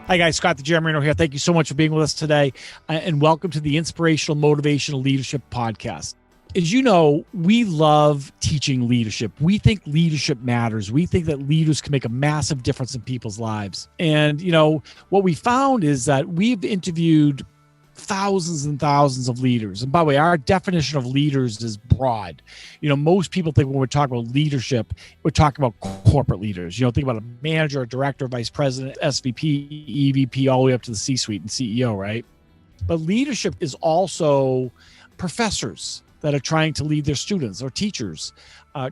Hi guys, Scott DiGiammarino here. Thank you so much for being with us today, and welcome to the Inspirational Motivational Leadership Podcast. As you know, we love teaching leadership. We think leadership matters. We think that leaders can make a massive difference in people's lives. And what we found is that we've interviewed thousands and thousands of leaders. And by the way, our definition of leaders is broad. Most people think when we're talking about leadership, we're talking about corporate leaders. Think about a manager, a director, vice president, SVP, EVP, all the way up to the C-suite and CEO, right? But leadership is also professors that are trying to lead their students, or teachers,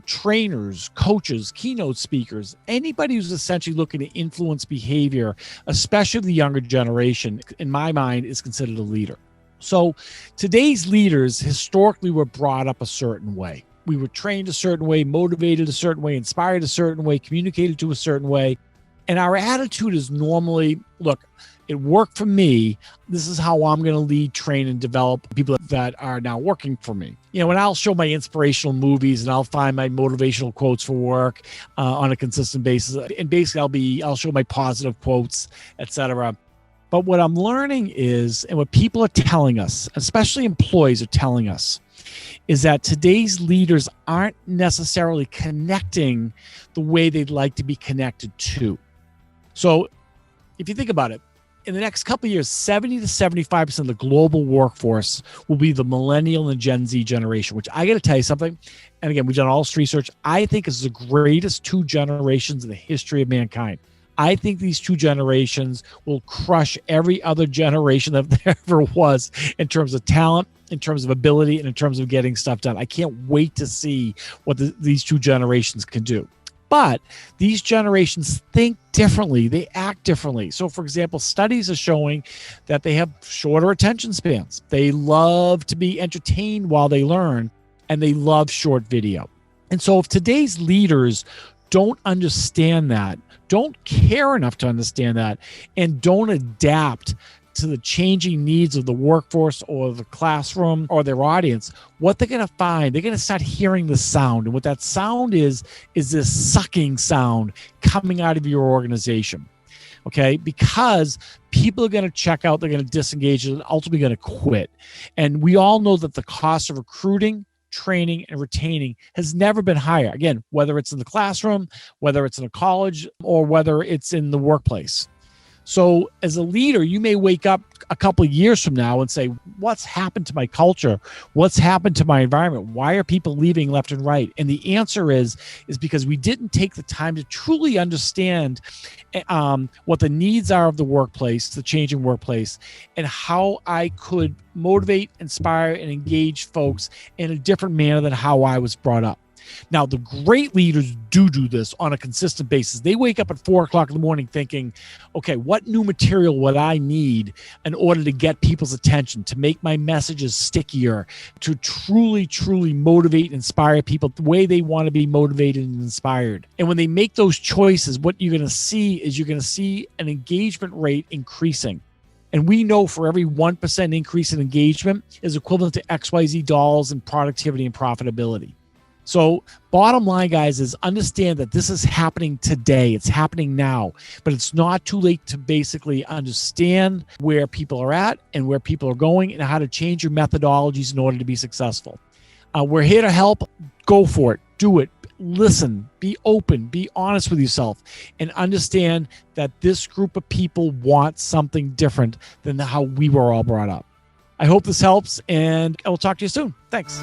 trainers, coaches, keynote speakers, anybody who's essentially looking to influence behavior, especially the younger generation, in my mind, is considered a leader. So today's leaders historically were brought up a certain way. We were trained a certain way, motivated a certain way, inspired a certain way, communicated to a certain way. And our attitude is normally, look, it worked for me. This is how I'm going to lead, train, and develop people that are now working for me. And I'll show my inspirational movies and I'll find my motivational quotes for work on a consistent basis. And basically I'll show my positive quotes, etc. But what I'm learning is, and what people are telling us, especially employees are telling us, is that today's leaders aren't necessarily connecting the way they'd like to be connected to. So if you think about it, in the next couple of years, 70 to 75% of the global workforce will be the Millennial and Gen Z generation, which I got to tell you something. And again, we've done all this research. I think is the greatest two generations in the history of mankind. I think these two generations will crush every other generation that there ever was in terms of talent, in terms of ability, and in terms of getting stuff done. I can't wait to see what these two generations can do. But these generations think differently. They act differently. So, for example, studies are showing that they have shorter attention spans. They love to be entertained while they learn, and they love short video. And so if today's leaders don't understand that, don't care enough to understand that, and don't adapt to the changing needs of the workforce or the classroom or their audience, what they're going to find, they're going to start hearing the sound. And what that sound is this sucking sound coming out of your organization. Okay, because people are going to check out, they're going to disengage, and ultimately going to quit. And we all know that the cost of recruiting, training, and retaining has never been higher. Again, whether it's in the classroom, whether it's in a college, or whether it's in the workplace. So as a leader, you may wake up a couple of years from now and say, what's happened to my culture? What's happened to my environment? Why are people leaving left and right? And the answer is because we didn't take the time to truly understand what the needs are of the workplace, the changing workplace, and how I could motivate, inspire, and engage folks in a different manner than how I was brought up. Now, the great leaders do this on a consistent basis. They wake up at 4 o'clock in the morning thinking, okay, what new material would I need in order to get people's attention, to make my messages stickier, to truly, truly motivate and inspire people the way they want to be motivated and inspired. And when they make those choices, what you're going to see is an engagement rate increasing. And we know for every 1% increase in engagement is equivalent to XYZ dollars in productivity and profitability. So bottom line, guys, is understand that this is happening today. It's happening now, but it's not too late to basically understand where people are at and where people are going and how to change your methodologies in order to be successful. We're here to help. Go for it. Do it. Listen. Be open. Be honest with yourself and understand that this group of people want something different than how we were all brought up. I hope this helps, and I will talk to you soon. Thanks.